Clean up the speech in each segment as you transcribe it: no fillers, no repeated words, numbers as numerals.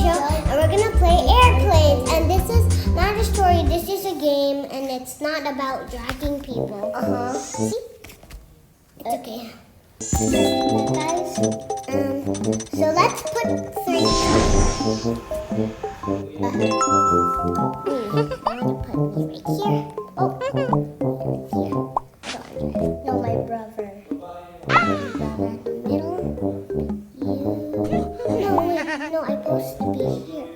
show, and we're gonna play airplanes. And this is not a story, this is a game, and it's not about dragging people. See? It's okay. Guys, so let's put 3. I'm gonna put me right here. Oh, here. No, my brother. My brother in the middle. You. No, wait. No, I'm supposed to be here.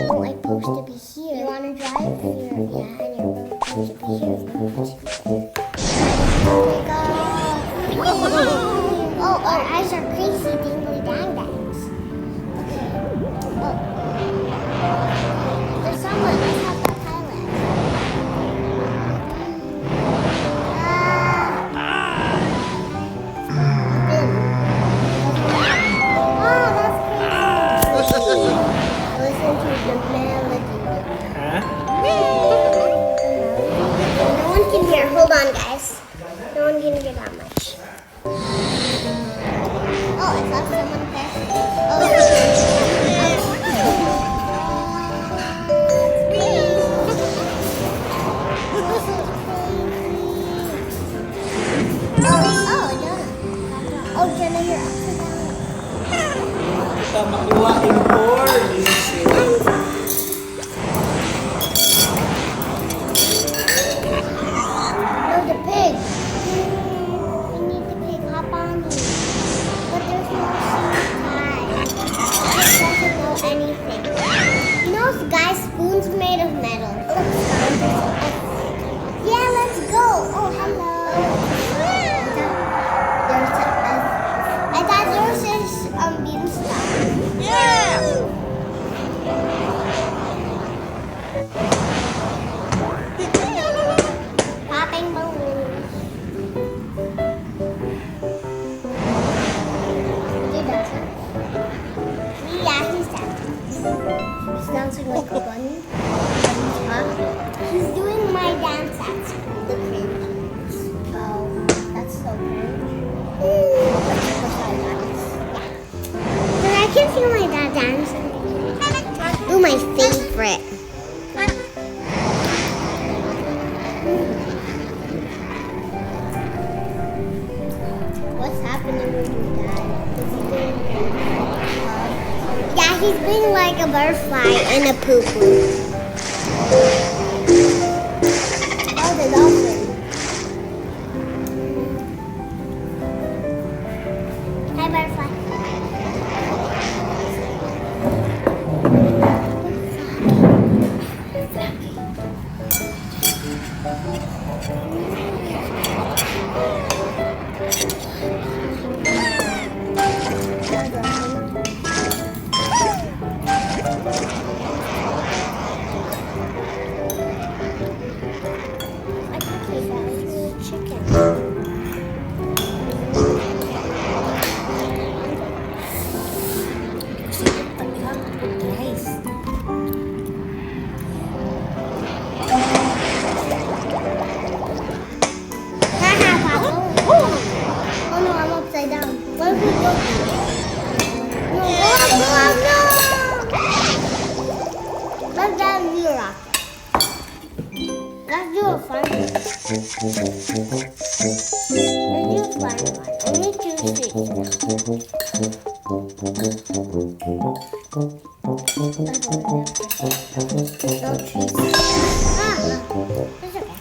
No, I'm supposed to be here. You wanna drive? Here. Yeah, and you're supposed to be here. Take off. Oh, our eyes are crazy, dingly dang dangs. Okay. Oh. There's someone. Let's have that pilot. Oh, that's crazy. Listen to the melody. No one can hear. Hold on, guys. No one can hear that much. Oh, I saw someone passing. Oh, oh, Jenna, you're upside down. Kita makuhain board. No, the pig. We need the pig. Hop on me. But there's no seat tie. It doesn't know anything. You know, guys, spoons made of metal. Yeah, let's go. Oh, hello. I thought there was this beanstalk. Yeah! Popping balloons. He does it. Yeah, he's dancing. He's dancing like a bunny. Huh? He's doing my dance at school. The cringe. Oh, that's so cringe. But I can see my dad dancing. Ooh, my favorite. What's happening with your dad? Is he doing Yeah, he's being like a butterfly in a poo-poo. Oh, the dolphin. Hi, butterfly. Let's do a fun one. Only 2 seats. No trees. It's okay.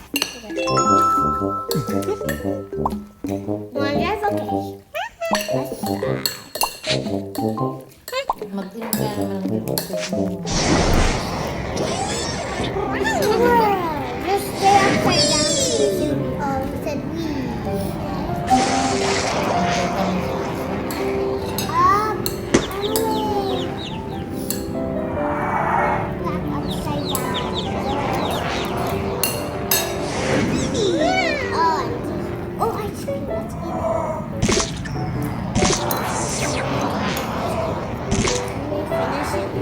One is okay. Let's try. Just stay upside down. Said we. Up and away. Back upside down. Oh, ice cream. Let's eat it. Let me finish it.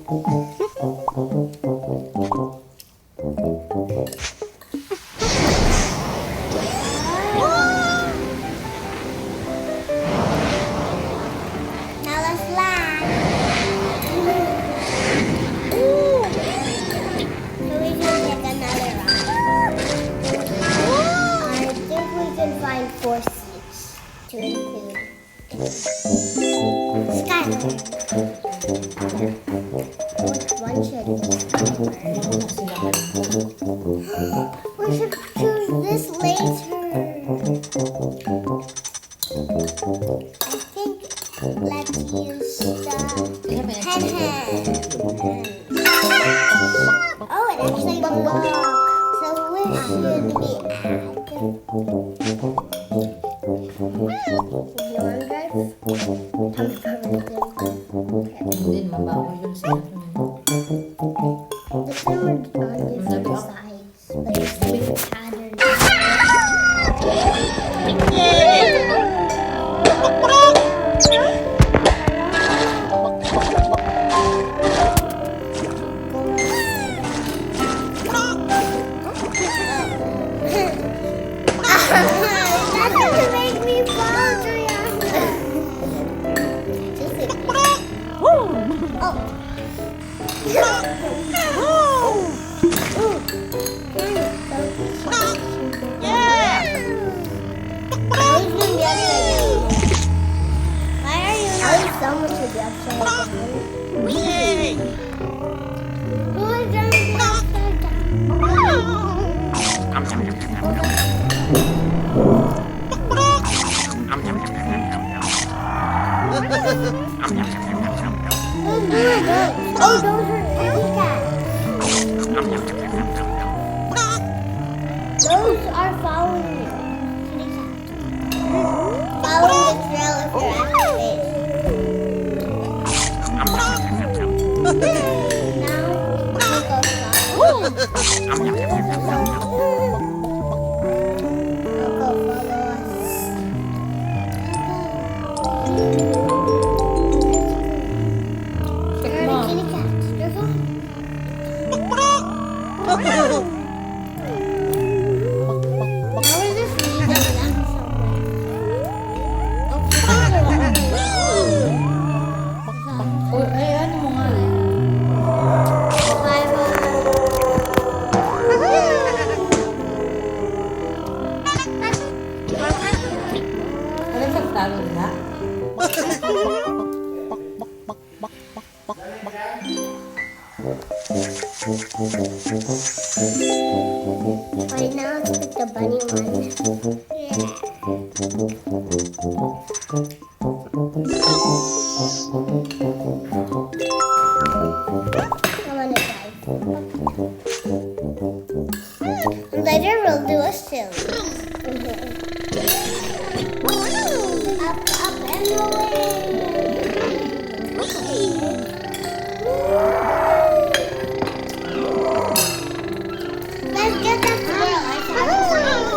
Now let's land. So we can take another ride. I think we can find 4 seats to include Skylar. Which one should we We should choose this later. I think let's use the hand. Oh, it actually works. So where should we add? You want to drive? Hindi, mabaho yun sa akin. The camera on different sides, but the same pattern. That's gonna make me fall, Julia. Oh. Why are you not someone to be upside down? Who is going to be upside Oh, those are kitty cats. Those are following you. Kitty cats. Following the trail if you're at the base. Now, we'll go follow. Ay, ano mo nga eh. Ano sa talo na? Right now, let's pick the bunny one. Yeah. I want to drive. Later, we'll do a silly. Up, up, and away. Let's get that squirrel. I saw the squirrel.